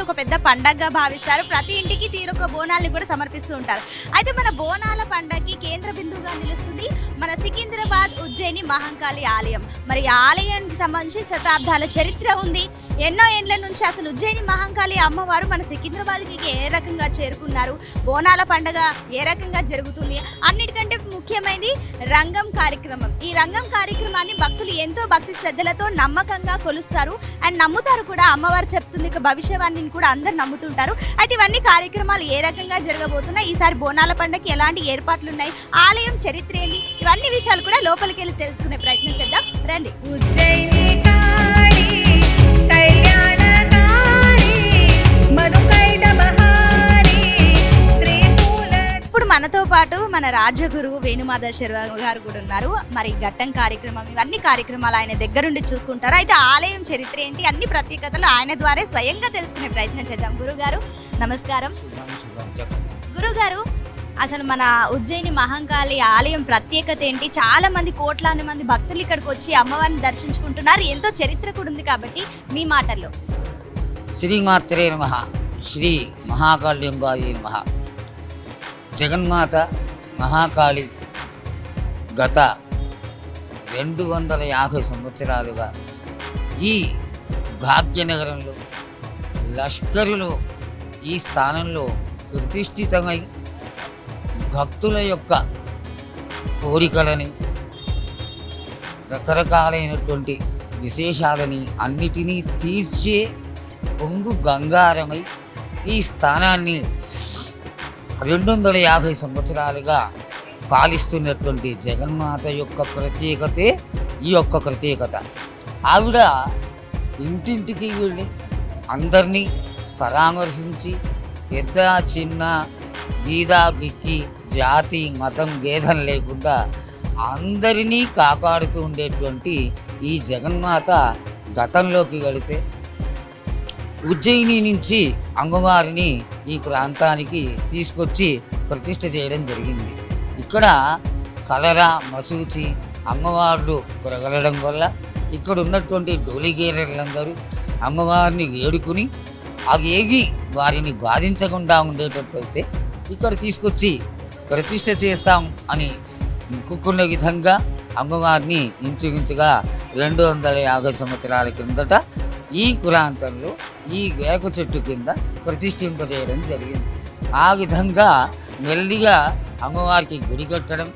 ఒక పెద్ద పండగగా భావిస్తారు. ప్రతి ఇంటికి తీరొక బోనాల్ని కూడా సమర్పిస్తూ ఉంటారు. అయితే మన బోనాల పండగకి కేంద్ర బిందువుగా నిలుస్తుంది మన సికింద్రాబాద్ ఉజ్జయిని మహంకాళి ఆలయం. మరి ఈ ఆలయానికి సంబంధించి శతాబ్దాల చరిత్ర ఉంది. ఎన్నో ఏండ్ల నుంచి అసలు ఉజ్జయిని మహంకాళి అమ్మవారు మన సికింద్రాబాద్కి ఏ రకంగా చేరుకున్నారు, బోనాల పండగ ఏ రకంగా జరుగుతుంది, అన్నిటికంటే ముఖ్యమైనది రంగం కార్యక్రమం. ఈ రంగం కార్యక్రమాన్ని భక్తులు ఎంతో భక్తి శ్రద్ధలతో నమ్మకంగా కొలుస్తారు అండ్ నమ్ముతారు కూడా. అమ్మవారు చెప్తుంది భవిష్యవాణిని కూడా అందరు నమ్ముతుంటారు. అయితే ఇవన్నీ కార్యక్రమాలు ఏ రకంగా జరగబోతున్నాయి, ఈసారి బోనాల పండగకి ఎలాంటి ఏర్పాట్లు ఉన్నాయి, ఆలయం చరిత్ర ఏంటి, ఇవన్నీ విషయాలు కూడా లోపలికి వెళ్ళి తెలుసుకునే ప్రయత్నం చేద్దాం రండి. ఉజ్జయిని ఇప్పుడు మనతో పాటు మన రాజగురువు వేణుమాధవ్ శర్మ గారు కూడా ఉన్నారు. మరి ఘట్టం కార్యక్రమం ఇవన్నీ కార్యక్రమాలు ఆయన దగ్గరుండి చూసుకుంటారు. అయితే ఆలయం చరిత్ర ఏంటి, అన్ని ప్రత్యేకతలు ఆయన ద్వారా స్వయంగా తెలుసుకునే ప్రయత్నం చేద్దాం. గురుగారు నమస్కారం. గురుగారు, అసలు మన ఉజ్జయిని మహంకాళి ఆలయం ప్రత్యేకత ఏంటి? చాలా మంది కోట్లాది మంది భక్తులు ఇక్కడికి వచ్చి అమ్మవారిని దర్శించుకుంటున్నారు. ఎంతో చరిత్ర కూడా ఉంది కాబట్టి మీ మాటల్లో. శ్రీమాత్రే నమః. శ్రీ మహాకాళింగాయ నమః. జగన్మాత మహాకాళి గత 250 సంవత్సరాలుగా ఈ భాగ్యనగరంలో లష్కరులు ఈ స్థానంలో ప్రతిష్ఠితమై భక్తుల యొక్క కోరికలని రకరకాలైనటువంటి విశేషాలని అన్నిటినీ తీర్చే పొంగు గంగారమై ఈ స్థానాన్ని 250 సంవత్సరాలుగా పాలిస్తున్నటువంటి జగన్మాత యొక్క ప్రత్యేకతే ఈ యొక్క ప్రత్యేకత. ఆవిడ ఇంటింటికి వెళ్ళి అందరినీ పరామర్శించి పెద్ద చిన్న గీదా గిక్కి జాతి మతం భేదం లేకుండా అందరినీ కాపాడుతూ ఉండేటువంటి ఈ జగన్మాత గతంలోకి వెళితే ఉజ్జయిని నుంచి అమ్మవారిని ఈ ప్రాంతానికి తీసుకొచ్చి ప్రతిష్ఠ చేయడం జరిగింది. ఇక్కడ కలరా మసూచి అమ్మవార్లు కొరగలడం వల్ల ఇక్కడ ఉన్నటువంటి డోలిగేరలందరూ అమ్మవారిని వేడుకుని అవేగి వారిని బాధించకుండా ఉండేటట్లయితే ఇక్కడ తీసుకొచ్చి ప్రతిష్ఠ చేస్తాం అని మొక్కుకున్న విధంగా అమ్మవారిని ఇంచుమించుగా 250 సంవత్సరాల కిందట ఈ ప్రాంతంలో ఈ వేక చెట్టు కింద ప్రతిష్ఠింపజేయడం జరిగింది. ఆ విధంగా మెల్లిగా అమ్మవారికి గుడి కట్టడం,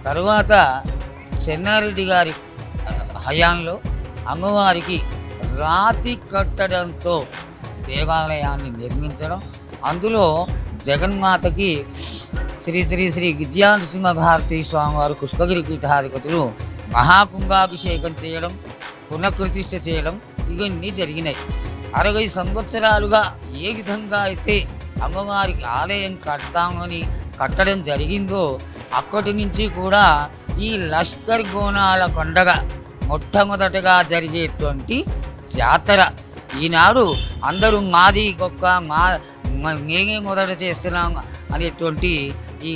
తర్వాత చెన్నారెడ్డి గారి హయాంలో అమ్మవారికి రాతి కట్టడంతో దేవాలయాన్ని నిర్మించడం, అందులో జగన్మాతకి శ్రీ శ్రీ శ్రీ విద్యానరసింహ భారతీ స్వామివారు పుష్పగిరి పీఠాధిపతులు మహాకుంభాభిషేకం చేయడం, పునఃప్రతిష్ఠ చేయడం ఇవన్నీ జరిగినాయి. 60 సంవత్సరాలుగా ఏ విధంగా అయితే అమ్మవారికి ఆలయం కడతామని కట్టడం జరిగిందో అక్కడి నుంచి కూడా ఈ లష్కర్ బోనాల పండగ మొట్టమొదటగా జరిగేటువంటి జాతర. ఈనాడు అందరూ మాది గొప్ప మేమే మొదట చేస్తున్నాం అనేటువంటి ఈ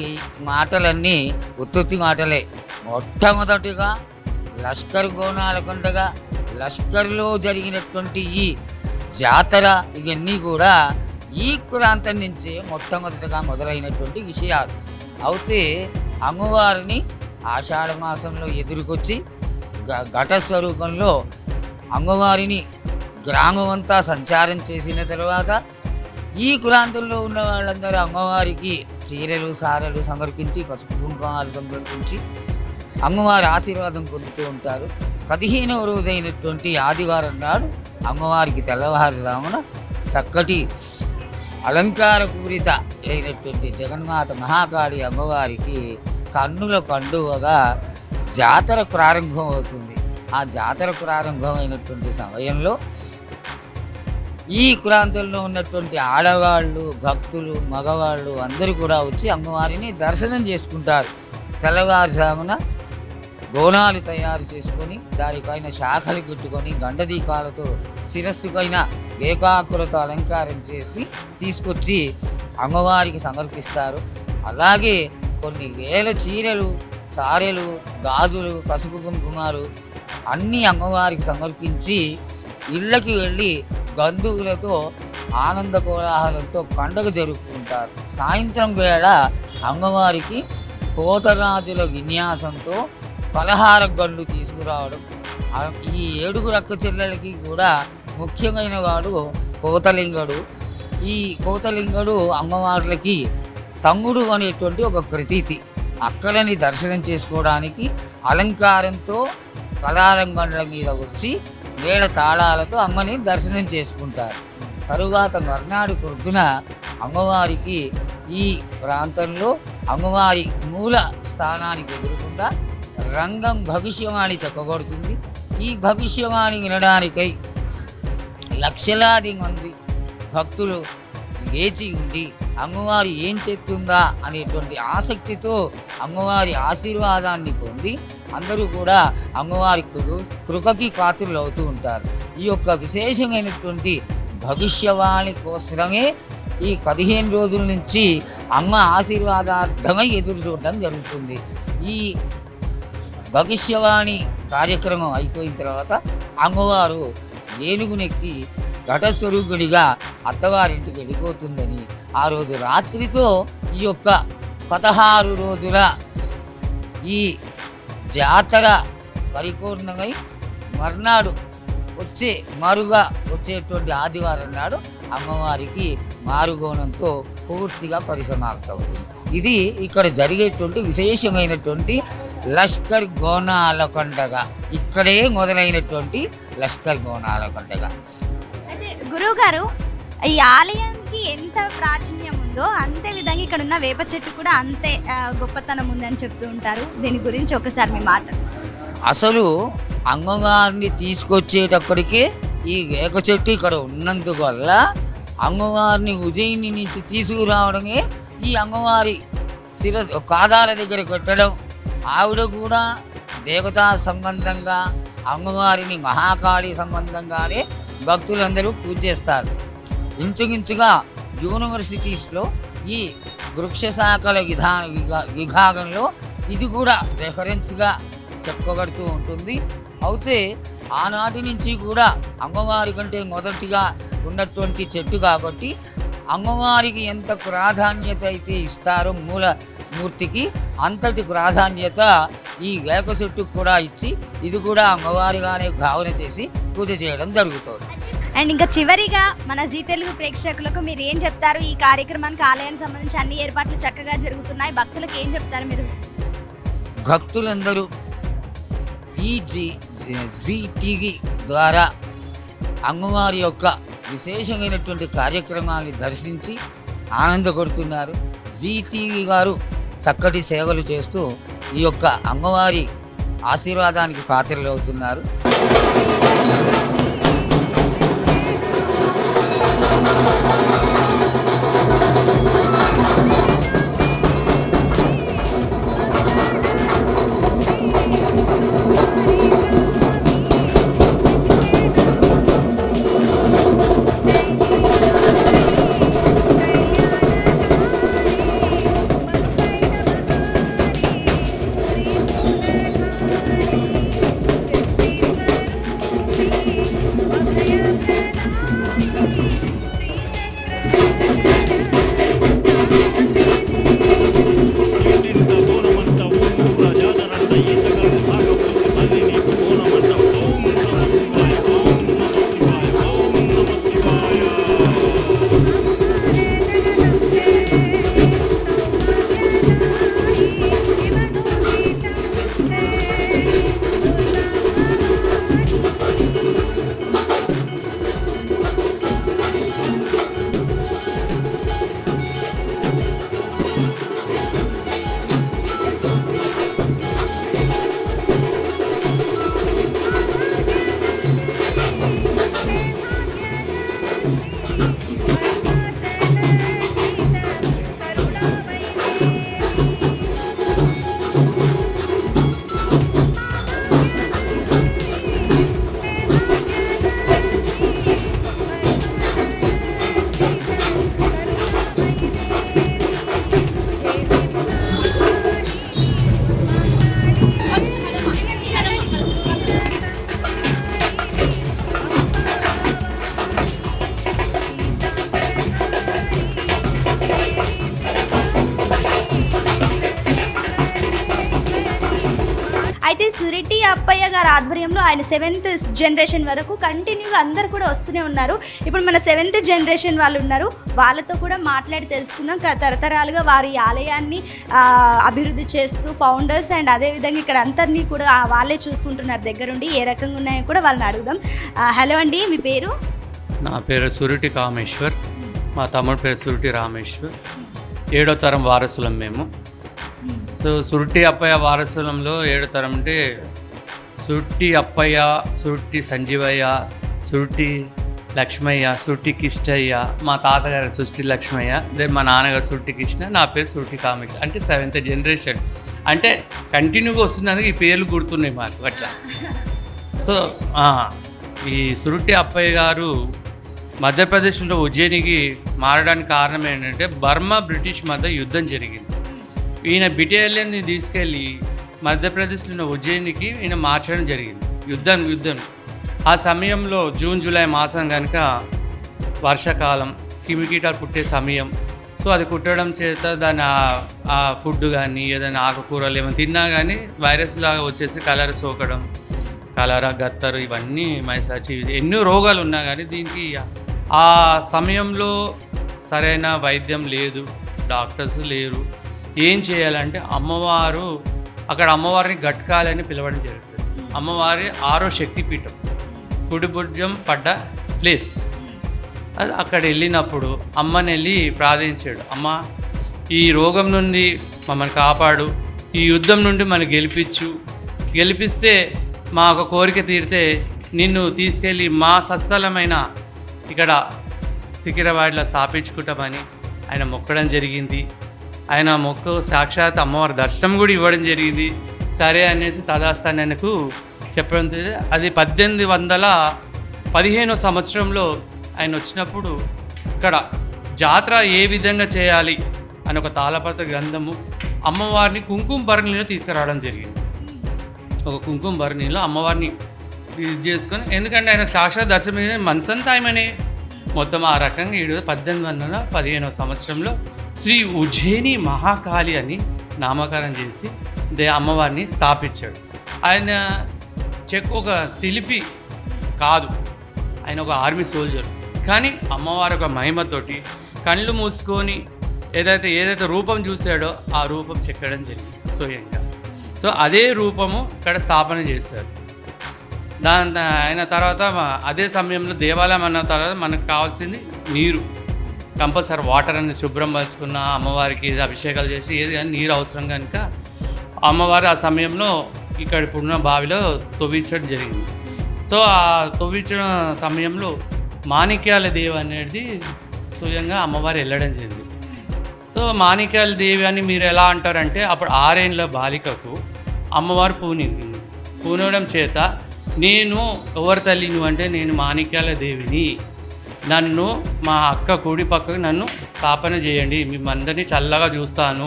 మాటలన్నీ ఉత్తుత్తి మాటలే. మొట్టమొదటిగా లష్కర్ బోనాల పండగ, లష్కర్లో జరిగినటువంటి ఈ జాతర ఇవన్నీ కూడా ఈ ప్రాంతం నుంచే మొట్టమొదటిగా మొదలైనటువంటి విషయాలు. అయితే అమ్మవారిని ఆషాఢ మాసంలో ఎదుర్కొచ్చి ఘట స్వరూపంలో అమ్మవారిని గ్రామం అంతా సంచారం చేసిన తర్వాత ఈ ప్రాంతంలో ఉన్న వాళ్ళందరూ అమ్మవారికి చీరలు సారలు సమర్పించి పసుపు కుంకుమాలు సమర్పించి అమ్మవారి ఆశీర్వాదం పొందుతూ ఉంటారు. 15వ రోజైనటువంటి ఆదివారం నాడు అమ్మవారికి తెల్లవారుజామున చక్కటి అలంకారపూరిత అయినటువంటి జగన్మాత మహాకాళి అమ్మవారికి కన్నుల పండుగగా జాతర ప్రారంభం అవుతుంది. ఆ జాతర ప్రారంభమైనటువంటి సమయంలో ఈ ప్రాంతంలో ఉన్నటువంటి ఆడవాళ్ళు, భక్తులు, మగవాళ్ళు అందరూ కూడా వచ్చి అమ్మవారిని దర్శనం చేసుకుంటారు. తెల్లవారుజామున బోనాలు తయారు చేసుకొని దానిపైన శాఖలు కట్టుకొని గండదీపాలతో శిరస్సు పైన ఏకాకులతో అలంకారం చేసి తీసుకొచ్చి అమ్మవారికి సమర్పిస్తారు. అలాగే కొన్ని వేల చీరలు, సారెలు, గాజులు, పసుపు కుంకుమాలు అన్నీ అమ్మవారికి సమర్పించి ఇళ్ళకి వెళ్ళి బంధువులతో ఆనంద కోలాహలంతో పండుగ జరుపుకుంటారు. సాయంత్రం వేళ అమ్మవారికి కోటరాజుల విన్యాసంతో పలహార గండ్లు తీసుకురావడం. ఈ 7 అక్క చెల్లెలకి కూడా ముఖ్యమైన వాడు కోతలింగడు. ఈ కోతలింగడు అమ్మవార్లకి తమ్ముడు అనేటువంటి ఒక ప్రతీతి. అక్కలని దర్శనం చేసుకోవడానికి అలంకారంతో కళారంగండ్ల మీద వచ్చి మేళ తాళాలతో అమ్మని దర్శనం చేసుకుంటారు. తరువాత మర్నాడు పొద్దున అమ్మవారికి ఈ ప్రాంతంలో అమ్మవారి మూల స్థానానికి ఎదురుకుండా రంగం భవిష్యవాణి చెప్పబడుతుంది. ఈ భవిష్యవాణి వినడానికై లక్షలాది మంది భక్తులు వేచి ఉండి అమ్మవారు ఏం చేస్తుందా అనేటువంటి ఆసక్తితో అమ్మవారి ఆశీర్వాదాన్ని పొంది అందరూ కూడా అమ్మవారి కృపకి పాత్రలు అవుతూ ఉంటారు. ఈ యొక్క విశేషమైనటువంటి భవిష్యవాణి కోసమే ఈ 15 రోజుల నుంచి అమ్మ ఆశీర్వాదార్థమై ఎదురు చూడడం జరుగుతుంది. ఈ భవిష్యవాణి కార్యక్రమం అయిపోయిన తర్వాత అమ్మవారు ఏనుగునెక్కి ఘటస్వరూపుడిగా అత్తవారింటికి వెళ్ళిపోతుందని ఆ రోజు రాత్రితో ఈ యొక్క 16 రోజుల ఈ జాతర పరిపూర్ణమై మర్నాడు వచ్చేటువంటి ఆదివారం నాడు అమ్మవారికి మారుగోణంతో పూర్తిగా పరిసమాప్తమవుతుంది. ఇది ఇక్కడ జరిగేటువంటి విశేషమైనటువంటి లష్కర్ గోనాల పండగ. ఇక్కడే మొదలైనటువంటి లష్కర్ గోనాల పండగ. అంటే గురువు గారు, ఈ ఆలయానికి ఎంత ప్రాచుర్యం ఉందో అంతే విధంగా ఇక్కడ ఉన్న వేప చెట్టు కూడా అంతే గొప్పతనం ఉందని చెప్తూ ఉంటారు. దీని గురించి ఒకసారి మీ మాట. అసలు అమ్మవారిని తీసుకొచ్చేటప్పటికే ఈ వేప చెట్టు ఇక్కడ ఉన్నందువల్ల అమ్మవారిని ఉజ్జయిని నుంచి తీసుకురావడమే ఈ అమ్మవారి పాదాల దగ్గర పెట్టడం. ఆవిడ కూడా దేవతా సంబంధంగా అమ్మవారిని మహాకాళి సంబంధంగానే భక్తులందరూ పూజ చేస్తారు. ఇంచుమించుగా యూనివర్సిటీస్లో ఈ వృక్ష శాఖల విభాగంలో ఇది కూడా రెఫరెన్స్గా చెప్పబడుతూ ఉంటుంది. అయితే ఆనాటి నుంచి కూడా అమ్మవారి కంటే మొదటిగా ఉన్నటువంటి చెట్టు కాబట్టి అమ్మవారికి ఎంత ప్రాధాన్యత అయితే ఇస్తారో మూలమూర్తికి అంతటి ప్రాధాన్యత ఈ వేప చెట్టుకు కూడా ఇచ్చి ఇది కూడా అమ్మవారిగానే భావన చేసి పూజ చేయడం జరుగుతుంది. అండ్ ఇంకా చివరిగా మన జీ తెలుగు ప్రేక్షకులకు మీరు ఏం చెప్తారు? ఈ కార్యక్రమానికి ఆలయానికి సంబంధించి అన్ని ఏర్పాట్లు చక్కగా జరుగుతున్నాయి, భక్తులకు ఏం చెప్తారు మీరు? భక్తులందరూ ఈ జీ టీవీ ద్వారా అమ్మవారి యొక్క విశేషమైనటువంటి కార్యక్రమాన్ని దర్శించి ఆనందపడుతున్నారు. జీ టీవీ గారు చక్కటి సేవలు చేస్తూ ఈ యొక్క అమ్మవారి ఆశీర్వాదానికి పాత్రలు అవుతున్నారు. అయితే సురిటి అప్పయ్య గారి ఆధ్వర్యంలో ఆయన 7th జనరేషన్ వరకు కంటిన్యూగా అందరు కూడా వస్తూనే ఉన్నారు. ఇప్పుడు మన 7th జనరేషన్ వాళ్ళు ఉన్నారు, వాళ్ళతో కూడా మాట్లాడి తెలుసుకుందాం. తరతరాలుగా వారి ఆలయాన్ని అభివృద్ధి చేస్తూ ఫౌండర్స్ అండ్ అదేవిధంగా ఇక్కడ అందరినీ కూడా వాళ్ళే చూసుకుంటున్నారు దగ్గరుండి, ఏ రకంగా ఉన్నాయో కూడా వాళ్ళని అడుగుదాం. హలో అండి, మీ పేరు? నా పేరు సురిటి కామేశ్వర్, మా తమ్ముడు పేరు సురిటి రామేశ్వర్. 7వ తరం వారసులం మేము. సో సురిటి అప్పయ్య వారసులంలో 7వ తరం అంటే సురిటి అప్పయ్య, సురిటి సంజీవయ్య, సురిటి లక్ష్మయ్య, సురిటి కిష్టయ్య, మా తాతగారు సురిటి లక్ష్మయ్య, దెన్ మా నాన్నగారు సురిటి కృష్ణ, నా పేరు సురిటి కామేశ్వర్. అంటే 7th జనరేషన్, అంటే కంటిన్యూగా వస్తున్నందుకు ఈ పేర్లు గుర్తున్నాయి మాకు అట్లా. సో ఈ సురిటి అప్పయ్య గారు మధ్యప్రదేశ్లో ఉజ్జయినికి మారడానికి కారణం ఏంటంటే బర్మా బ్రిటిష్ మధ్య యుద్ధం జరిగింది. ఈయన బిటాలియన్ని తీసుకెళ్ళి మధ్యప్రదేశ్లో ఉన్న ఉజ్జయినికి ఈయన మార్చడం జరిగింది. యుద్ధం ఆ సమయంలో జూన్ జూలై మాసం కనుక వర్షాకాలం, క్రిమికీటాలు పుట్టే సమయం. సో అది కుట్టడం చేత దాని ఆ ఫుడ్ కానీ ఏదైనా ఆకుకూరలు ఏమైనా తిన్నా కానీ వైరస్ లాగా వచ్చేసి కలర్ సోకడం, కలరా, గత్తరు, ఇవన్నీ మైసాచి, ఎన్నో రోగాలు ఉన్నా కానీ దీనికి ఆ సమయంలో సరైన వైద్యం లేదు, డాక్టర్స్ లేరు. ఏం చేయాలంటే అమ్మవారిని గట్కాలని పిలవడం జరుగుతుంది. అమ్మవారి 6వ శక్తిపీఠం, కుడిభుజం పడ్డ ప్లేస్. అది అక్కడ వెళ్ళినప్పుడు అమ్మని వెళ్ళి ప్రార్థించాడు, అమ్మ ఈ రోగం నుండి మమ్మల్ని కాపాడు, ఈ యుద్ధం నుండి మనం గెలిపిస్తే మా ఒక కోరిక తీరితే నిన్ను తీసుకెళ్ళి మా స్వస్థలమైన ఇక్కడ సికింద్రాబాద్లో స్థాపించుకుంటామని ఆయన మొక్కడం జరిగింది. ఆయన మొక్కు సాక్షాత్ అమ్మవారి దర్శనం కూడా ఇవ్వడం జరిగింది. సరే అనేసి తదాస్తాను ఆయనకు చెప్పడం. అది 1815వ సంవత్సరంలో ఆయన వచ్చినప్పుడు ఇక్కడ జాతర ఏ విధంగా చేయాలి అని ఒక తాళపత్ర గ్రంథము, అమ్మవారిని కుంకుమ భరణిలో తీసుకురావడం జరిగింది. ఒక కుంకుమ భరణిలో అమ్మవారిని ఇది చేసుకొని, ఎందుకంటే ఆయన సాక్షాత్ దర్శనం మనసంతా ఆయమనే మొత్తం ఆ రకంగా 1815వ సంవత్సరంలో శ్రీ ఉజ్జయిని మహాకాళి అని నామకరణం చేసి అమ్మవారిని స్థాపించాడు. ఆయన ఒక శిల్పి కాదు, ఆయన ఒక ఆర్మీ సోల్జర్. కానీ అమ్మవారి ఒక మహిమతోటి కళ్ళు మూసుకొని ఏదైతే రూపం చూశాడో ఆ రూపం చెక్కడం జరిగింది స్వయంగా. సో అదే రూపము ఇక్కడ స్థాపన చేశారు. ఆయన తర్వాత అదే సమయంలో దేవాలయం అన్న తర్వాత మనకు కావాల్సింది నీరు, కంపల్సరీ వాటర్ అనేది శుభ్రం పరుచుకున్న అమ్మవారికి అభిషేకాలు చేసి ఏది కానీ నీరు అవసరం కనుక అమ్మవారు ఆ సమయంలో ఇక్కడ ఇప్పుడున్న బావిలో తవ్వించడం జరిగింది. సో ఆ తవ్వించిన సమయంలో మాణిక్యాల దేవి అనేది స్వయంగా అమ్మవారు వెళ్ళడం జరిగింది. సో మాణిక్యాల దేవి అని మీరు ఎలా అంటారంటే అప్పుడు 6 ఏళ్ల బాలికకు అమ్మవారు పూనడం చేత నేను ఎవరి తల్లి నువ్వు అంటే నేను మాణిక్యాల దేవిని, నన్ను మా అక్క కుడి పక్కకు నన్ను స్థాపన చేయండి, మిమ్మల్ని చల్లగా చూస్తాను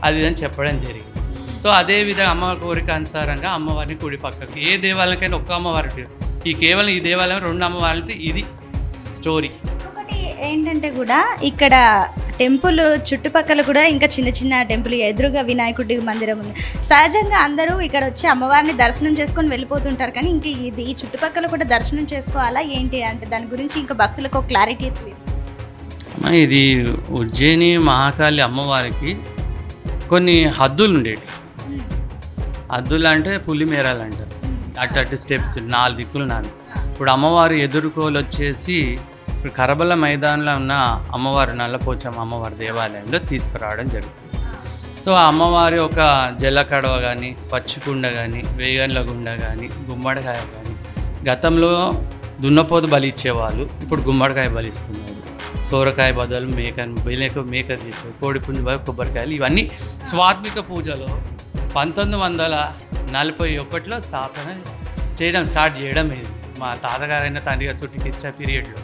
అది అని చెప్పడం జరిగింది. సో అదేవిధంగా అమ్మవారి కోరిక అనుసారంగా అమ్మవారిని కుడి పక్కకి, ఏ దేవాలయానికైనా ఒక్క అమ్మవారి, కేవలం ఈ దేవాలయం 2 అమ్మవారి, ఇది స్టోరీ. ఒకటి ఏంటంటే కూడా ఇక్కడ టెంపుల్ చుట్టుపక్కల కూడా ఇంకా చిన్న టెంపుల్, ఎదురుగా వినాయకుడి మందిరం ఉంది. సహజంగా అందరూ ఇక్కడ వచ్చి అమ్మవారిని దర్శనం చేసుకొని వెళ్ళిపోతుంటారు, కానీ ఇంక ఈ చుట్టుపక్కల కూడా దర్శనం చేసుకోవాలా ఏంటి అంటే దాని గురించి ఇంకా భక్తులకు ఒక క్లారిటీ లేదు. ఇది ఉజ్జయిని మహాకాళి అమ్మవారికి కొన్ని హద్దులు ఉండేవి. హద్దులు అంటే పులిమేరాలు అంటారు. అటు స్టెప్స్ 4 దిక్కులు 4. ఇప్పుడు అమ్మవారి ఎదుర్కోలు వచ్చేసి ఇప్పుడు కరబల మైదానంలో ఉన్న అమ్మవారు నల్లపోచమ్మ అమ్మవారి దేవాలయంలో తీసుకురావడం జరుగుతుంది. సో ఆ అమ్మవారి ఒక జలకడవ కానీ, పచ్చికుండ కానీ, వేగన్ల గుండ కానీ, గుమ్మడికాయ కానీ, గతంలో దున్నపోతు బలి ఇచ్చేవాళ్ళు, ఇప్పుడు గుమ్మడికాయ బలిస్తున్నారు. సోరకాయ బదులు మేక తీసేది, కోడిపుంజు బదులు కొబ్బరికాయలు, ఇవన్నీ స్వాత్మిక పూజలో 1941లో స్థాపన స్టార్ట్ చేయడం ఇది మా తాతగారైన తండ్రి గారు చుట్టూ ఇష్ట పీరియడ్లో.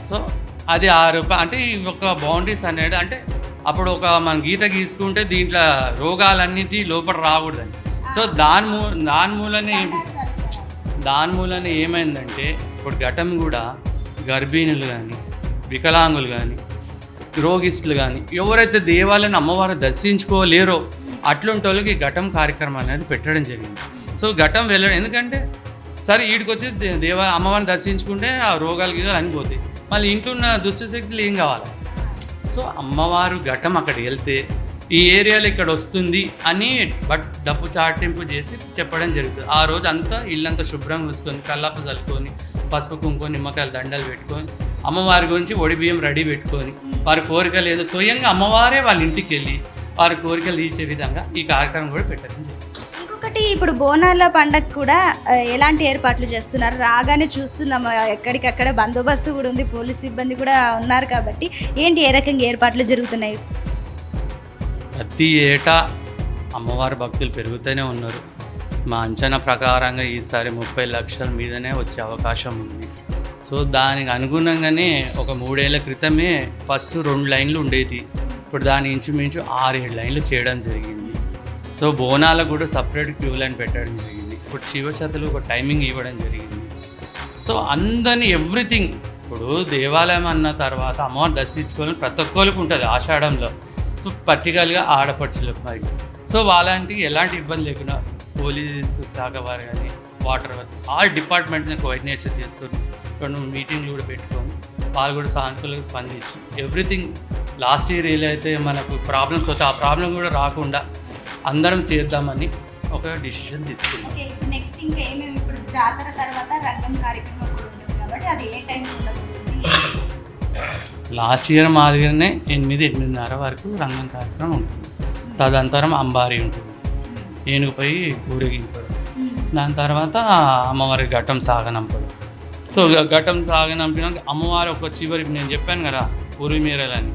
సో అది 6 అంటే ఈ ఒక బౌండరీస్ అనేది, అంటే అప్పుడు ఒక మన గీత గీసుకుంటే దీంట్లో రోగాలన్నిటి లోపల రాకూడదని. సో దాని మూలనే ఏమైందంటే ఇప్పుడు ఘటం కూడా గర్భిణులు కానీ, వికలాంగులు కానీ, రోగిస్తులు కానీ ఎవరైతే దేవాలయాన్ని అమ్మవారు దర్శించుకోలేరో అట్లాంటి వాళ్ళకి ఘటం కార్యక్రమం అనేది పెట్టడం జరిగింది. సో ఘటం వెళ్ళడం ఎందుకంటే సరే వీడికి వచ్చి అమ్మవారిని దర్శించుకుంటే ఆ రోగాలు గీగాలు అని పోతాయి, మళ్ళీ ఇంట్లో ఉన్న దుష్ట శక్తులు ఏం కావాలి. సో అమ్మవారు ఘటం అక్కడికి వెళ్తే ఈ ఏరియాలో ఇక్కడ వస్తుంది అని డబ్బు చాటింపు చేసి చెప్పడం జరుగుతుంది. ఆ రోజు అంతా ఇల్లంతా శుభ్రంగా ఉంచుకొని కల్లాపు చల్లుకొని పసుపు కుంకుమ నిమ్మకాయలు దండలు పెట్టుకొని అమ్మవారి గురించి ఒడి బియ్యం రెడీ పెట్టుకొని వారి కోరికలు ఏదో స్వయంగా అమ్మవారే వాళ్ళ ఇంటికి వెళ్ళి వారి కోరికలు తీర్చే విధంగా ఈ కార్యక్రమం కూడా పెట్టడం జరిగింది. ఇంకొకటి ఇప్పుడు బోనాల పండగ కూడా ఎలాంటి ఏర్పాట్లు చేస్తున్నారు? రాగానే చూస్తున్నాము ఎక్కడికక్కడ బందోబస్తు కూడా ఉంది, పోలీస్ సిబ్బంది కూడా ఉన్నారు కాబట్టి ఏంటి ఏ రకంగా ఏర్పాట్లు జరుగుతున్నాయి? ప్రతి ఏటా అమ్మవారి భక్తులు పెరుగుతూనే ఉన్నారు. మా అంచనా ప్రకారంగా ఈసారి 30 లక్షల మీదనే వచ్చే అవకాశం ఉంది. సో దానికి అనుగుణంగానే ఒక 3 ఏళ్ల క్రితమే ఫస్ట్ 2 లైన్లు ఉండేది, ఇప్పుడు దాని ఇంచుమించు 6-7 లైన్లు చేయడం జరిగింది. సో బోనాలకు కూడా సపరేట్ క్యూ లైన్ పెట్టడం జరిగింది. ఇప్పుడు శివశతులు ఒక టైమింగ్ ఇవ్వడం జరిగింది. సో అందరినీ ఎవ్రీథింగ్ ఇప్పుడు దేవాలయం అన్న తర్వాత అమ్మవారిని దర్శించుకోవాలని ప్రతి ఒక్కరికి ఉంటుంది ఆషాఢంలో. సో పర్టికులర్గా ఆడపడుచులకు మరి సో వాళ్ళంటి ఎలాంటి ఇబ్బంది లేకుండా పోలీసు శాఖ వారు కానీ వాటర్ ఆల్ డిపార్ట్మెంట్ని కోఆర్డినేషన్ చేసుకొని కొన్ని మీటింగ్లు కూడా పెట్టుకొని వాళ్ళు కూడా సానుకూలంగా స్పందించి ఎవ్రీథింగ్ లాస్ట్ ఇయర్ ఏదైతే మనకు ప్రాబ్లమ్స్ వస్తే ఆ ప్రాబ్లం కూడా రాకుండా అందరం చేద్దామని ఒక డిసిషన్ తీసుకున్నాం. నెక్స్ట్ ఇంకా ఏమేమి ఇప్పుడు జాతర తర్వాత రంగం కార్యక్రమం కూడా ఉంటుంది కాబట్టి అది ఏ టైం ఉండబోతుంది? లాస్ట్ ఇయర్ మాదిరిగానే 8-8:30 వరకు రంగం కార్యక్రమం ఉంటుంది. తదనంతరం అంబారీ ఉంటుంది, ఏనుగుపై ఊరేగింపడం, దాని తర్వాత అమ్మవారి ఘటం సాగనంపడం. సో ఘటం సాగనంపినాక అమ్మవారి ఒక చివరి నేను చెప్పాను కదా ఉరిమీరలని,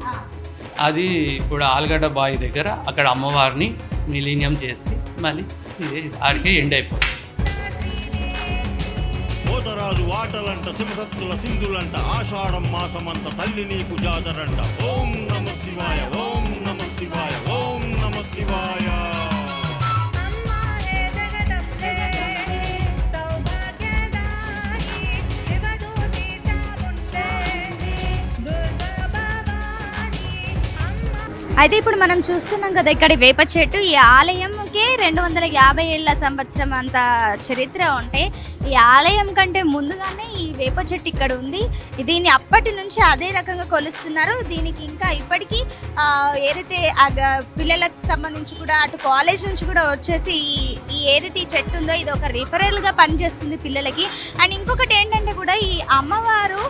అది ఇప్పుడు ఆలుగడ్డ బావి దగ్గర అక్కడ అమ్మవారిని విలీనం చేసి మళ్ళీ ఆడికి ఎండ్ అయిపోతుంది. పోతరాజు ఆటలంట సింహత్తుల సింధులంట ఆషాఢం మాసమంత తల్లి నీకు జాతరంట. ఓం నమ శివాయ, ఓం నమ శివాయ, ఓం నమ శివాయ. అయితే ఇప్పుడు మనం చూస్తున్నాం కదా ఇక్కడ వేప చెట్టు, ఈ ఆలయంకే 250 ఏళ్ల సంవత్సరం అంత చరిత్ర ఉంటే ఈ ఆలయం కంటే ముందుగానే ఈ వేప చెట్టు ఇక్కడ ఉంది. దీన్ని అప్పటి నుంచి అదే రకంగా కొలుస్తున్నారు. దీనికి ఇంకా ఇప్పటికీ ఏదైతే పిల్లలకు సంబంధించి కూడా అటు కాలేజ్ నుంచి కూడా వచ్చేసి ఈ ఏదైతే ఈ చెట్టు ఉందో ఇది ఒక రిఫరల్గా పనిచేస్తుంది పిల్లలకి. అండ్ ఇంకొకటి ఏంటంటే కూడా ఈ అమ్మవారు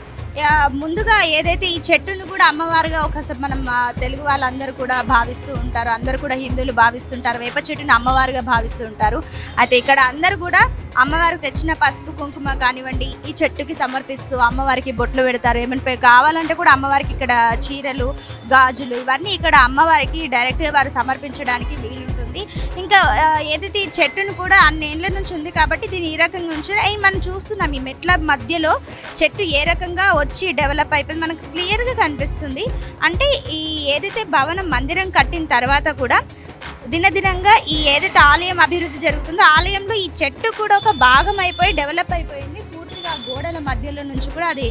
ముందుగా ఏదైతే ఈ చెట్టును కూడా అమ్మవారుగా ఒకసారి మనం తెలుగు వాళ్ళందరూ కూడా భావిస్తూ ఉంటారు, అందరూ కూడా హిందువులు భావిస్తుంటారు, వేప చెట్టుని అమ్మవారుగా భావిస్తూ ఉంటారు. అయితే ఇక్కడ అందరూ కూడా అమ్మవారికి తెచ్చిన పసుపు కుంకుమ కానివ్వండి ఈ చెట్టుకి సమర్పిస్తూ అమ్మవారికి బొట్లు పెడతారు. ఏమైనా కావాలంటే కూడా అమ్మవారికి ఇక్కడ చీరలు గాజులు ఇవన్నీ ఇక్కడ అమ్మవారికి డైరెక్ట్గా వారు సమర్పించడానికి వీలుంటుంది. ఇంకా ఏదైతే ఈ చెట్టును కూడా అన్నేళ్ల నుంచి ఉంది కాబట్టి దీన్ని ఈ రకంగా ఉంచారు. అవి మనం చూస్తున్నాం ఈ మెట్ల మధ్యలో చెట్టు ఏ రకంగా వచ్చి డెవలప్ అయిపోయింది మనకు క్లియర్గా కనిపిస్తుంది. అంటే ఈ ఏదైతే భవనం మందిరం కట్టిన తర్వాత కూడా దినదినంగా ఈ ఏదైతే ఆలయం అభివృద్ధి జరుగుతుందో ఆలయంలో ఈ చెట్టు కూడా ఒక భాగం అయిపోయి డెవలప్ అయిపోయింది. పూర్తిగా గోడల మధ్యలో నుంచి కూడా అది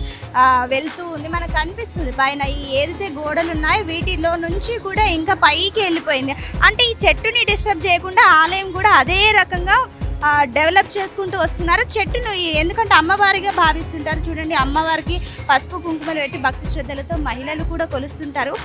వెళ్తూ ఉంది, మనకు కనిపిస్తుంది పైన ఈ ఏదైతే గోడలు ఉన్నాయో వీటిలో నుంచి కూడా ఇంకా పైకి వెళ్ళిపోయింది. అంటే ఈ చెట్టుని డిస్టర్బ్ చేయకుండా ఆలయం కూడా అదే రకంగా డెవలప్ చేసుకుంటూ వస్తున్నారు. చెట్టును ఎందుకంటే అమ్మవారిగా భావిస్తుంటారు. చూడండి అమ్మవారికి పసుపు కుంకుమలు పెట్టి భక్తి శ్రద్ధలతో మహిళలు కూడా కొలుస్తుంటారు.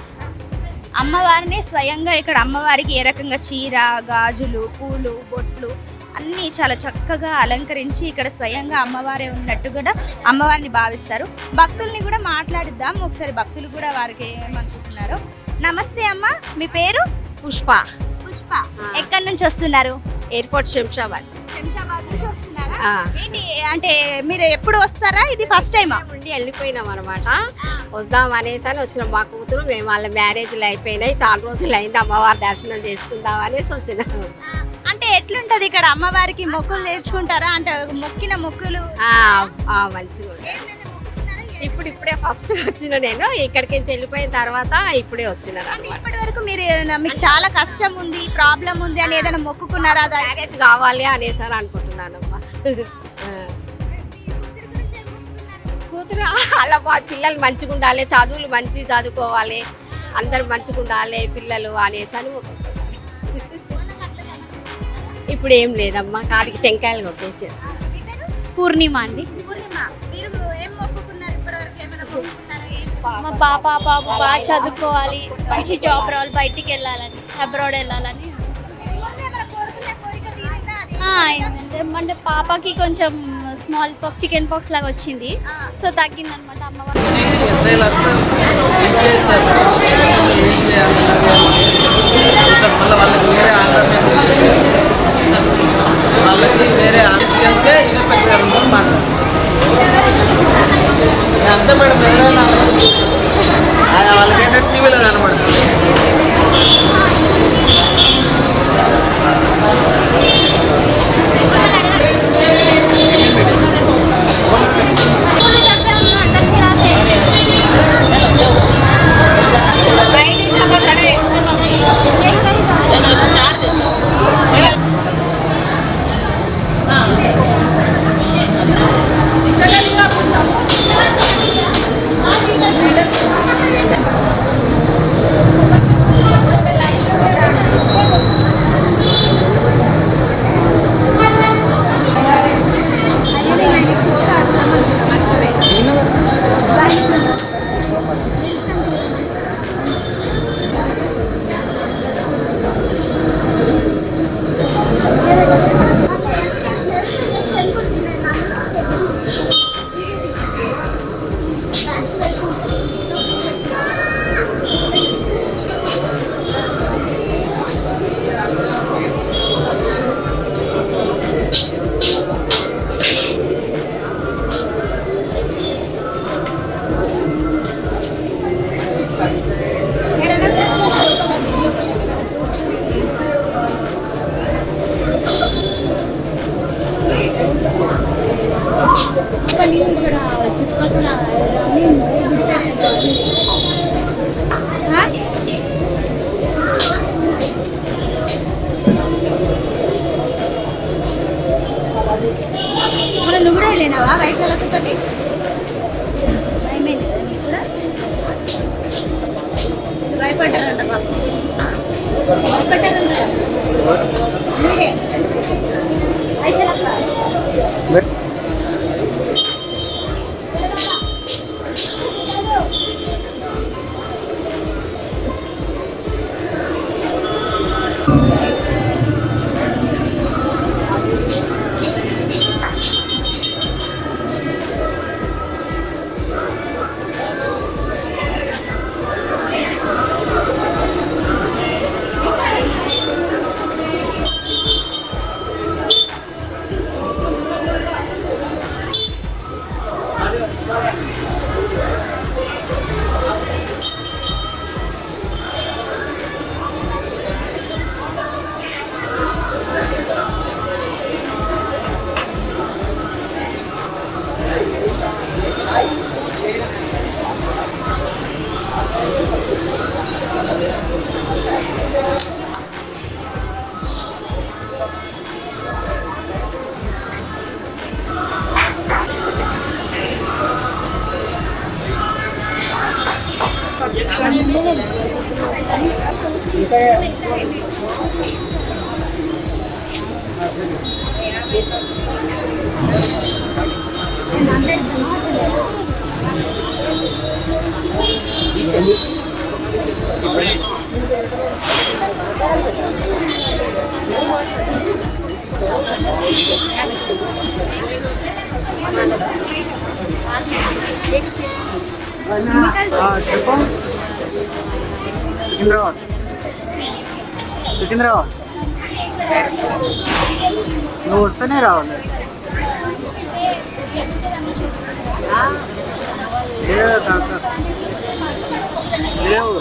అమ్మవారిని స్వయంగా ఇక్కడ అమ్మవారికి ఏ రకంగా చీర గాజులు పూలు బొట్లు అన్నీ చాలా చక్కగా అలంకరించి ఇక్కడ స్వయంగా అమ్మవారే ఉన్నట్టు కూడా అమ్మవారిని భావిస్తారు. భక్తుల్ని కూడా మాట్లాడిద్దాం ఒకసారి, భక్తులు కూడా వారికి ఏమనుకుంటున్నారు. నమస్తే అమ్మ, మీ పేరు? పుష్ప. పుష్ప, ఎక్కడి నుంచి వస్తున్నారు? ఎయిర్పోర్ట్ శంషాబాద్. శంషాబాద్ నుంచి వస్తున్నారా? ఏంటి అంటే మీరు ఎప్పుడు వస్తారా? ఇది ఫస్ట్ టైమా? ఉండి వెళ్ళిపోయినాం అనమాట, వద్దాం అనేసి అని వచ్చినాం. మా కూతురు మేము వాళ్ళ మ్యారేజ్లు అయిపోయినాయి, చాలా రోజులు అయింది, అమ్మవారి దర్శనం చేసుకుందాం అనేసి వచ్చినాము. అంటే ఎట్లుంటది ఇక్కడ అమ్మవారికి మొక్కులు తెచ్చుకుంటారా? అంటే మొక్కిన మొక్కులు మంచిగా ఉంటుంది. ఇప్పుడే ఫస్ట్ వచ్చిన నేను ఇక్కడికి వెళ్ళిపోయిన తర్వాత ఇప్పుడే వచ్చిన. ఇప్పటి వరకు మీరు మీకు చాలా కష్టం ఉంది ప్రాబ్లం ఉంది అని ఏదైనా మొక్కుకున్నారా? మ్యారేజ్ కావాలి అనేసి అని అనుకుంటున్నాను అమ్మా. కూతురు అలా పిల్లలు మంచిగా ఉండాలి, చదువులు మంచి చదువుకోవాలి, అందరు మంచిగా ఉండాలి పిల్లలు అనేసి అని మొక్కుకుంటున్నాను. ఇప్పుడు ఏం లేదమ్మా, కాలికి టెంకాయలు కొట్టేసి. పూర్ణిమ అండి. పూర్ణిమ, మీరు ఏం మొక్కుకున్నారు ఇప్పటివరకు? ఏమైనా మొక్కుకున్నారా? మా పాప బాబు బాగా చదువుకోవాలి, మంచి జాబ్ రావాలి, బయటికి వెళ్ళాలని, అబ్రాడ్ వెళ్ళాలని. ఏమైనా కోరుకున్న కోరిక తీరిందా? అది అయిందంటే అంటే పాపకి కొంచెం స్మాల్ పాక్స్, చికెన్ పాక్స్ లాగా వచ్చింది. సో తగ్గిందనమాట అమ్మవారు. వాళ్ళకి వేరే ఆలోచించే ఇన్స్పెక్టర్ గారు అంతే మేడం. వాళ్ళకి ఏంటంటే టీవీలో కనబడుతుంది. నువ్వు కూడా వెళ్ళినావా వైశాఖతో? భయమైంది కదా నీకు కూడా? భయపడ్డారంట బాబు, భయపడ్డారంట మీరే వైశాఖ. చెప్పు. సికింద్రాబాద్ సికింద్రాబాద్ నువ్వు వస్తేనే రావాలి. లేవు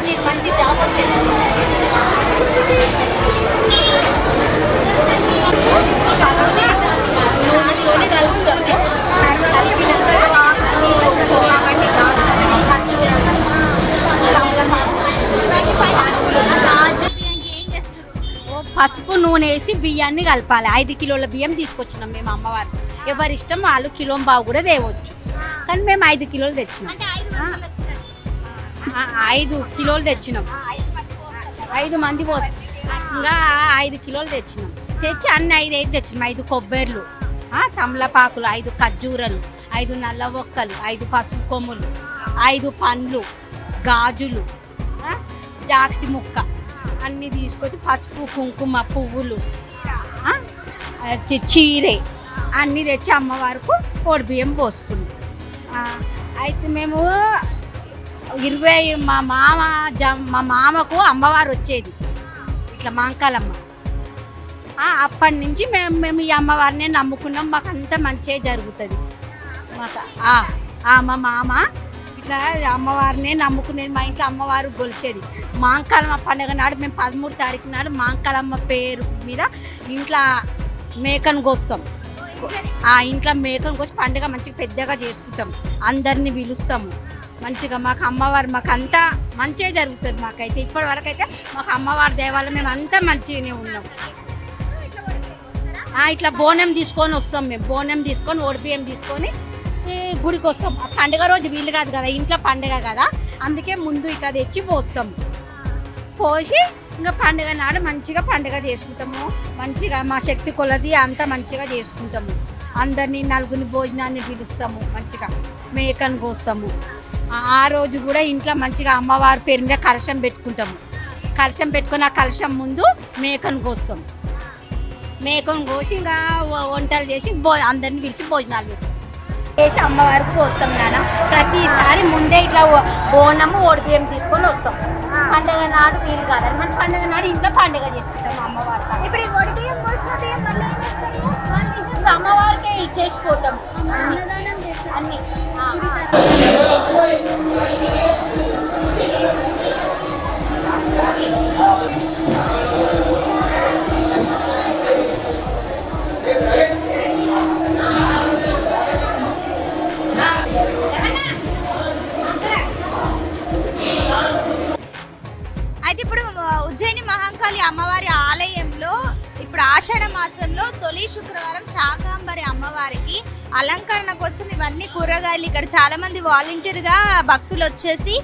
నీకు మంచి జాబ్ వచ్చేది. నూనె కలుపుతాం. పసుపు నూనె వేసి బియ్యాన్ని కలపాలి. 5 కిలోల బియ్యం తీసుకొచ్చినాం మేము అమ్మవారు. ఎవరి ఇష్టం వాళ్ళు కిలో బావు కూడా తేవచ్చు, కానీ మేము 5 కిలోలు తెచ్చినాం. 5 కిలోలు తెచ్చినాం. 5 మంది పోతాం. ఇంకా 5 కిలోలు తెచ్చినాం. తెచ్చి అన్ని 5 తెచ్చినాం. 5 కొబ్బర్లు, తమలపాకులు, 5 ఖర్జూరలు, 5 నల్ల ఒక్కలు, 5 పసుపు కొమ్ములు, 5 పండ్లు, గాజులు, జాకెట్ ముక్క అన్నీ తీసుకొచ్చి పసుపు కుంకుమ పువ్వులు, చీరే అన్నీ తెచ్చి అమ్మవారికి పొడి బియ్యం పోసుకున్నాం. అయితే మేము 20 మా మామకు అమ్మవారు వచ్చేది ఇట్లా మాంకాలమ్మ. అప్పటి నుంచి మేము ఈ అమ్మవారిని నమ్ముకున్నాం. మాకు అంత మంచిగా జరుగుతుంది. మాకు మా మామ ఇట్లా అమ్మవారిని నమ్ముకునేది. మా ఇంట్లో అమ్మవారు గొలిసేది. మాంకాలమ్మ పండుగ నాడు మేము 13 తారీఖు నాడు మాంకాలమ్మ పేరు మీద ఇంట్లో మేకను కోస్తాం. ఇంట్లో మేకను కోసి పండుగ మంచిగా పెద్దగా చేసుకుంటాం. అందరినీ పిలుస్తాము. మంచిగా మాకు అమ్మవారు మాకు అంతా మంచిగా జరుగుతుంది. మాకైతే ఇప్పటి వరకు అయితే మాకు అమ్మవారి దేవాలయం మేము అంతా మంచిగానే ఉన్నాం. ఇట్లా బోనం తీసుకొని వస్తాం. మేము బోనం తీసుకొని ఓడిపిఎం తీసుకొని ఈ గుడికి వస్తాం. పండుగ రోజు వీలు కాదు కదా, ఇంట్లో పండుగ కదా, అందుకే ముందు ఇట్లా తెచ్చి పోస్తాం. పోసి ఇంకా పండుగ నాడు మంచిగా పండుగ చేసుకుంటాము. మంచిగా మా శక్తి కొలది అంతా మంచిగా చేసుకుంటాము. అందరినీ నలుగురిని భోజనాన్ని పిలుస్తాము. మంచిగా మేకను కోస్తాము. ఆ రోజు కూడా ఇంట్లో మంచిగా అమ్మవారి పేరు మీద కలశం పెట్టుకుంటాము. కలశం పెట్టుకొని ఆ కలశం ముందు మేకను కోస్తాం. మేకను కోసి ఇంకా వంటలు చేసి అందరిని పిలిచి భోజనాలు చేసి అమ్మవారికి పోస్తాం. నాన్న ప్రతిసారి ముందే ఇట్లా బోనము ఓడిపిఎం తీసుకొని వస్తాం. పండుగ నాడు వీలు కాదని మన పండుగ నాడు ఇంట్లో పండుగ చేసుకుంటాం అమ్మవారికి. ఇప్పుడు అమ్మవారికి ఇచ్చేసిపోతాం అన్ని. అయితే ఇప్పుడు ఉజ్జయిని మహంకాళి అమ్మవారి ఆలయంలో ఇప్పుడు ఆషాఢ మాసంలో తొలి శుక్రవారం శాకాంబరి అమ్మవారికి అలంకరణ కోసం ఇవన్నీ కూరగాయలు ఇక్కడ చాలా మంది వాలంటీర్గా భక్తులు వచ్చేసి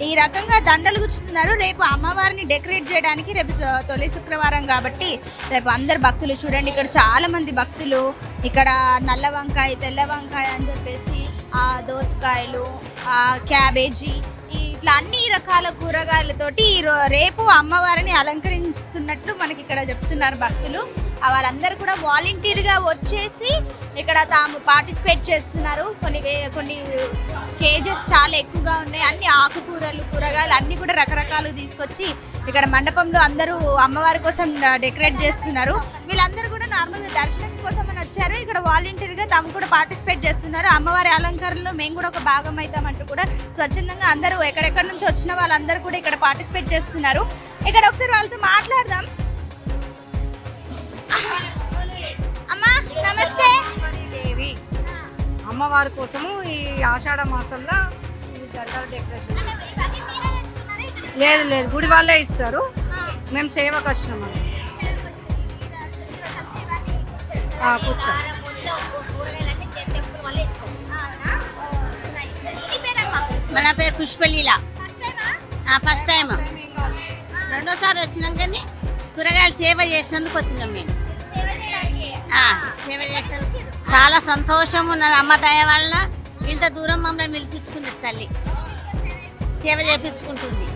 ఈ రకంగా దండలు గుచ్చుతున్నారు. రేపు అమ్మవారిని డెకరేట్ చేయడానికి రేపు తొలి శుక్రవారం కాబట్టి రేపు అందరు భక్తులు చూడండి. ఇక్కడ చాలా మంది భక్తులు ఇక్కడ నల్ల వంకాయ, తెల్ల వంకాయ అని చెప్పేసి దోసకాయలు, క్యాబేజీ ఇట్లా అన్ని రకాల కూరగాయలతోటి రేపు అమ్మవారిని అలంకరిస్తున్నట్లు మనకి ఇక్కడ చెప్తున్నారు భక్తులు. వాళ్ళందరూ కూడా వాలంటీర్గా వచ్చేసి ఇక్కడ తాము పార్టిసిపేట్ చేస్తున్నారు. కొన్ని కేజెస్ చాలా ఎక్కువగా ఉన్నాయి. అన్ని ఆకుకూరలు, కూరగాయలు అన్నీ కూడా రకరకాలు తీసుకొచ్చి ఇక్కడ మండపంలో అందరూ అమ్మవారి కోసం డెకరేట్ చేస్తున్నారు. వీళ్ళందరూ కూడా నార్మల్గా దర్శనం కోసం అని వచ్చారు. ఇక్కడ వాలంటీర్గా తాము కూడా పార్టిసిపేట్ చేస్తున్నారు. అమ్మవారి అలంకరణలో మేము కూడా ఒక భాగం అవుతామంటూ కూడా స్వచ్ఛందంగా అందరూ ఎక్కడెక్కడి నుంచి వచ్చిన వాళ్ళందరూ కూడా ఇక్కడ పార్టిసిపేట్ చేస్తున్నారు. ఇక్కడ ఒకసారి వాళ్ళతో మాట్లాడదాం. అమ్మా నమస్తే. దేవి అమ్మవారి కోసము ఈ ఆషాఢ మాసంలో దండాలు డెకరేషన్ లేదు గుడి వాళ్ళే ఇస్తారు. మేము సేవకు వచ్చినాం. కూర్చో. మన పేరు పుష్పలీల. ఫస్ట్ టైం, రెండోసారి వచ్చినాం కానీ కూరగాయలు సేవ చేసినందుకు వచ్చినాం మేము. సేవ చేసినందుకు చాలా సంతోషం ఉన్నది. అమ్మ దయ వల్ల ఇంత దూరం మమ్మల్ని నిలిపించుకుంది తల్లి, సేవ చేయించుకుంటుంది.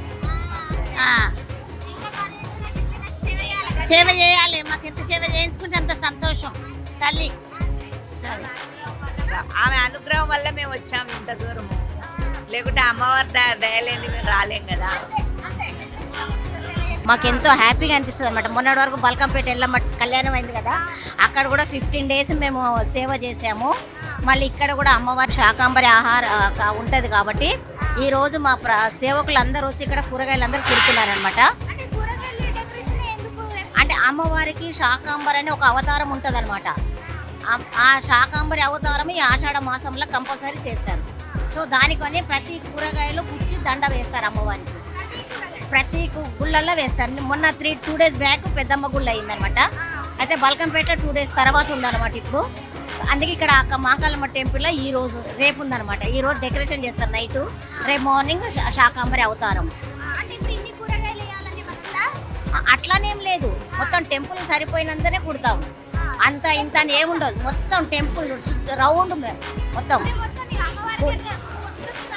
సేవ చేయాలి, మాకు ఎంత సేవ చేయించుకుంటే అంత సంతోషం తల్లి. ఆమె అనుగ్రహం వల్ల మేము వచ్చాము ఇంత దూరము, లేకుంటే అమ్మవారి దయలేని మేము రాలేం కదా. మాకెంతో హ్యాపీగా అనిపిస్తుంది అనమాట. మొన్నటి వరకు బల్కంపేట ఎల్లమ్మ కళ్యాణం అయింది కదా, అక్కడ కూడా 15 days మేము సేవ చేసాము. మళ్ళీ ఇక్కడ కూడా అమ్మవారి శాకాంబరి ఆహార ఉంటుంది కాబట్టి ఈరోజు మా సేవకులు అందరూ వచ్చి ఇక్కడ కూరగాయలు అందరూ పెడుతున్నారనమాట. అంటే అమ్మవారికి శాకాంబరి అనే ఒక అవతారం ఉంటుంది అనమాట. ఆ శాకాంబరి అవతారం ఈ ఆషాఢ మాసంలో కంపల్సరీ చేస్తారు. సో దానికని ప్రతి కూరగాయలు కుచ్చి దండ వేస్తారు అమ్మవారికి, ప్రతి గుళ్ళల్లో వేస్తారు. మొన్న 2 days బ్యాక్ పెద్దమ్మ గుళ్ళు అయిందనమాట. అయితే బల్కంపేట 2 days తర్వాత ఉందన్నమాట ఇప్పుడు. అందుకే ఇక్కడ మాంకాలమ్మ టెంపుల్లో ఈరోజు రేపు ఉందన్నమాట. ఈరోజు డెకరేషన్ చేస్తారు నైటు, రేపు మార్నింగ్ శాకాంబరి అవతారం. అట్లానేం లేదు, మొత్తం టెంపుల్ సరిపోయినంతనే కుడతాం, అంత ఇంత అని ఏముండదు. మొత్తం టెంపుల్ రౌండ్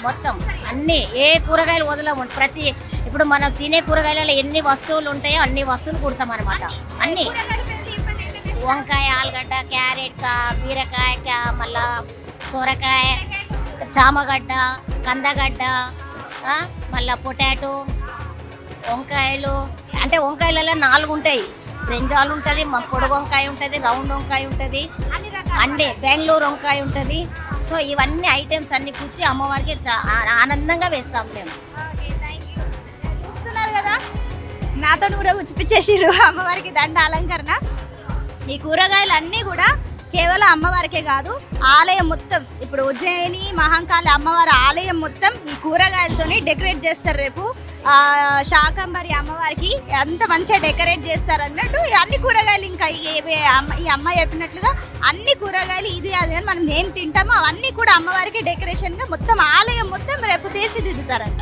మొత్తం అన్నీ ఏ కూరగాయలు వదలము. ప్రతి ఇప్పుడు మనం తినే కూరగాయలలో ఎన్ని వస్తువులు ఉంటాయో అన్ని వస్తువులు కుడతాం అనమాట. అన్నీ వంకాయ, ఆలుగడ్డ, క్యారెట్, బీరకాయ, మళ్ళా సొరకాయ, చామగడ్డ, కందగడ్డ, మళ్ళా పొటాటో, వంకాయలు. అంటే వంకాయలలో 4 ఉంటాయి. బ్రింజాల్ ఉంటుంది, పొడుగు వంకాయ ఉంటుంది, రౌండ్ వంకాయ ఉంటుంది, అన్నీ బెంగళూరు వంకాయ ఉంటుంది. సో ఇవన్నీ ఐటమ్స్ అన్ని కూర్చి అమ్మవారికి ఆనందంగా వేస్తాం మేము. చూస్తున్నారు కదా, నాతో కూడా కూర్చిపించేసిర్రు అమ్మవారికి దండ అలంకరణ. ఈ కూరగాయలు అన్నీ కూడా కేవలం అమ్మవారికే కాదు, ఆలయం మొత్తం ఇప్పుడు ఉజ్జయిని మహంకాళి అమ్మవారి ఆలయం మొత్తం ఈ కూరగాయలతోనే డెకరేట్ చేస్తారు. రేపు శాకంబరి అమ్మవారికి అంత మంచిగా డెకరేట్ చేస్తారు అన్నట్టు. అన్ని కూరగాయలు ఇంకా ఈ అమ్మ చెప్పినట్లుగా అన్ని కూరగాయలు ఇది అది అని మనం ఏం తింటామో అవన్నీ కూడా అమ్మవారికి డెకరేషన్గా మొత్తం ఆలయం మొత్తం రేపు తీర్చిదిద్దుతారంట.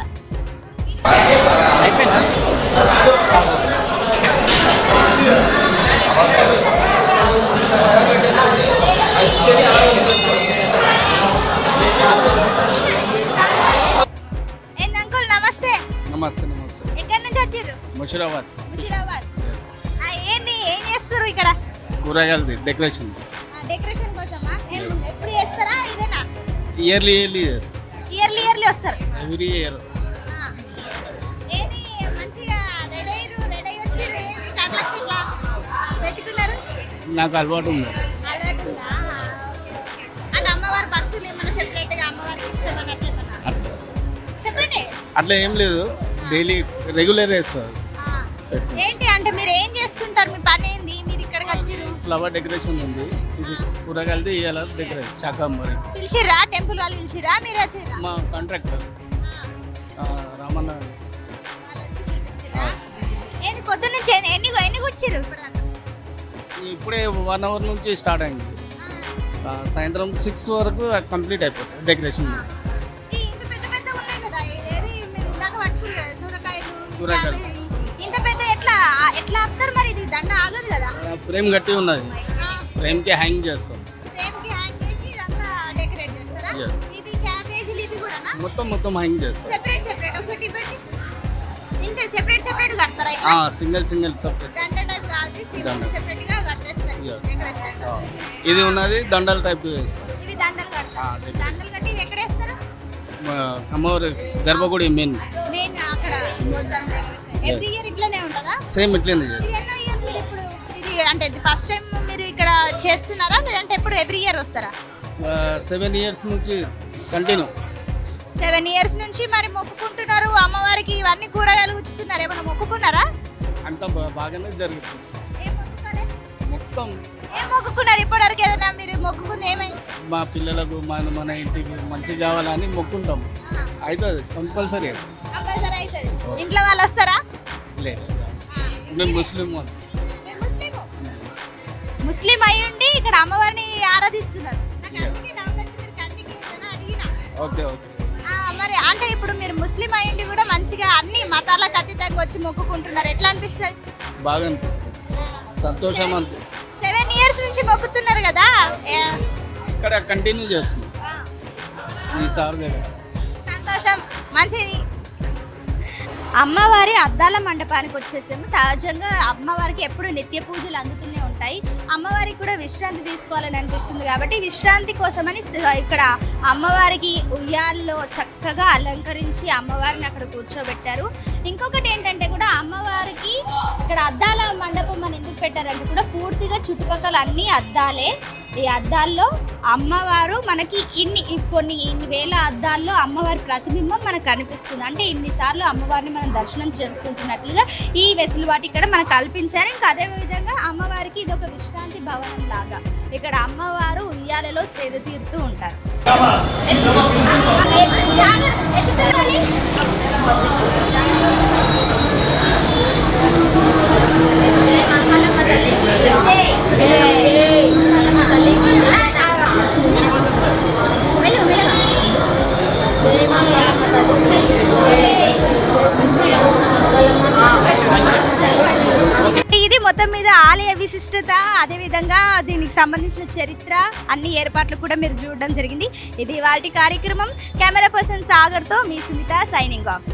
అంకుల్ నమస్తే. నమస్తే. నమస్తే. ఎక్కడి నుంచి వచ్చారు? ముషిరాబాద్. ఏంది ఏం చేస్తారు ఇక్కడ? కూరగాయలది డెకరేషన్. డెకరేషన్ కోసమా? ఎప్పుడు చేస్తారా? ఇదేనా? ఇయర్లీ ఇయర్లీ వస్తారు. Every year. ఏది మంచిగా రెడీ వచ్చి కట్లకి ఇట్లా పెట్టుకున్నారు? నాకు అలవాటు ఉంది. అంటే అమ్మవారి భక్తులు ఏమన్నా సెపరేట్గా అమ్మవారికి ఇష్టం అన్నట్టు చెప్పండి. అట్లా ఏం లేదు, డైలీ రెగ్యులర్ వేస్తారు. ఏంటి అంటే మీరు ఏం చేస్తుంటారు? మీ పని ఏంది? మీరు ఇక్కడికి వచ్చిర్రు? ఫ్లవర్ డెకరేషన్ ఉంది, ఇది కూరగాయలది ఇవాళ డెకరేషన్ శాకాంబరి. పిలిచిర్రా? టెంపుల్ వాళ్ళు పిలిచిర్రా? మీరు వచ్చిర్రా? మా కాంట్రాక్టర్ రామన్న. ఏంటి పొద్దున్న నుంచి ఎన్ని కూర్చిర్రు ఇప్పుడే 1 hour నుంచి స్టార్ట్ అయింది, సాయంత్రం 6 వరకు కంప్లీట్ అయిపోతుంది డెకరేషన్. కూరగాయలు ఇంత పెద్ద ఎట్లా ఆపుతారు మరి? ఇది దండ ఆగదు కదా. ఫ్రేమ్ కట్టి ఉన్నది, ఫ్రేమ్ కి హ్యాంగ్ చేస్తాం. ఫ్రేమ్ కి హ్యాంగ్ చేసి ఇదంతా డెకరేట్ చేస్తారా? Yes. ఇది క్యాబేజీలు ఇది కూడానా? మొత్తం హ్యాంగ్ చేస్తాం. సెపరేట్ ఒకటి ఇంత సెపరేట్ కడతారా? Single separate. దండ టైప్ కాదు, సెపరేట్ గా కట్టేస్తారు. Yes. డెకరేషన్ ఇది ఉన్నది దండల టైప్. ఇవి దండలు కడతారు. దండలు కట్టి ఇవి ఎక్కడ వేస్తారు? అమ్మవారి గర్భగుడి మెయిన్ అక్కడ మొత్తం డెకరేషన్ ఎవ్రీ ఇయర్ ఇట్లానే ఉంటుందా? సేమ్ ఇట్లనే ఇది ఎన్నో ఇయర్ మీరు ఇప్పుడు ఇది అంటే ఫస్ట్ టైం మీరు ఇక్కడ చేస్తున్నారా లేదంటే ఎప్పుడు ఎవ్రీ ఇయర్ వస్తారా? 7 years నుంచి కంటిన్యూ. 7 years నుంచి మరి మొక్కుకుంటున్నారు అమ్మవారికి, ఇవన్నీ కూరగాయలు ఉచ్చుతున్నారు. ఏమైనా మొక్కుకున్నారా? అంత బాగానే జరుగుతుంది. మొత్తం ఏం మొక్కుకున్నారు ఇప్పటివరకు? ఏదైనా మీరు మొక్కుకుంది ఏమైంది? మా పిల్లలకు మన ఇంటికి మంచి కావాలని మొక్కుంటాం. అవుతుంది కంపల్సరీ. ఇంట్లో వాళ్ళు వస్తారా? లేదు, మేము ముస్లిం. ముస్లిం అయి ఉండి ఇక్కడ అమ్మవారిని ఆరాధిస్తున్నారు. నాకు అందుకే డౌట్ వచ్చి మీరు కంటికి వేసానా అడిగినా. Okay okay. మరి అంటే ఇప్పుడు మీరు ముస్లిం అయ్యండి కూడా మంచిగా అన్ని మతాలకు అతీతంగా వచ్చి మొక్కుకుంటున్నారు, ఎట్లా అనిపిస్తుంది? బాగా అనిపిస్తుంది, సంతోషం అంతే. 7 years నుంచి మొక్కుతున్నారు కదా, ఇక్కడ కంటిన్యూ చేస్తున్నాం ఈసారి దగ్గర. సంతోషం, మంచిది. అమ్మవారి అద్దాల మండపానికి వచ్చేసాము. సహజంగా అమ్మవారికి ఎప్పుడు నిత్య పూజలు అందుతూనే ఉంటాయి. అమ్మవారికి కూడా విశ్రాంతి తీసుకోవాలని అనిపిస్తుంది కాబట్టి విశ్రాంతి కోసమని ఇక్కడ అమ్మవారికి ఉయ్యాల్లో చక్కగా అలంకరించి అమ్మవారిని అక్కడ కూర్చోబెట్టారు. ఇంకొకటి ఏంటంటే కూడా అమ్మవారికి ఇక్కడ అద్దాల మండపం అని ఎందుకు పెట్టారంటే కూడా పూర్తిగా చుట్టుపక్కల అన్ని అద్దాలే. ఈ అద్దాల్లో అమ్మవారు మనకి ఇన్ని వేల అద్దాల్లో అమ్మవారి ప్రతిబింబం మనకు కనిపిస్తుంది. అంటే ఇన్నిసార్లు అమ్మవారిని మనం దర్శనం చేసుకుంటున్నట్లుగా ఈ వెసులుబాటు ఇక్కడ మనకు కల్పించారు. ఇంకా అదే విధంగా అమ్మవారికి ఇది ఒక విశ్రాంతి భవనం లాగా. ఇక్కడ అమ్మవారు ఉయ్యాలలో సేద తీరుతూ ఉంటారు. ఇది మొత్తం మీద ఆలయ విశిష్టత, అదేవిధంగా దీనికి సంబంధించిన చరిత్ర, అన్ని ఏర్పాట్లు కూడా మీరు చూడడం జరిగింది. ఇది వాటి కార్యక్రమం. కెమెరా పర్సన్ సాగర్తో మీ సుమిత సైనింగ్ ఆఫ్.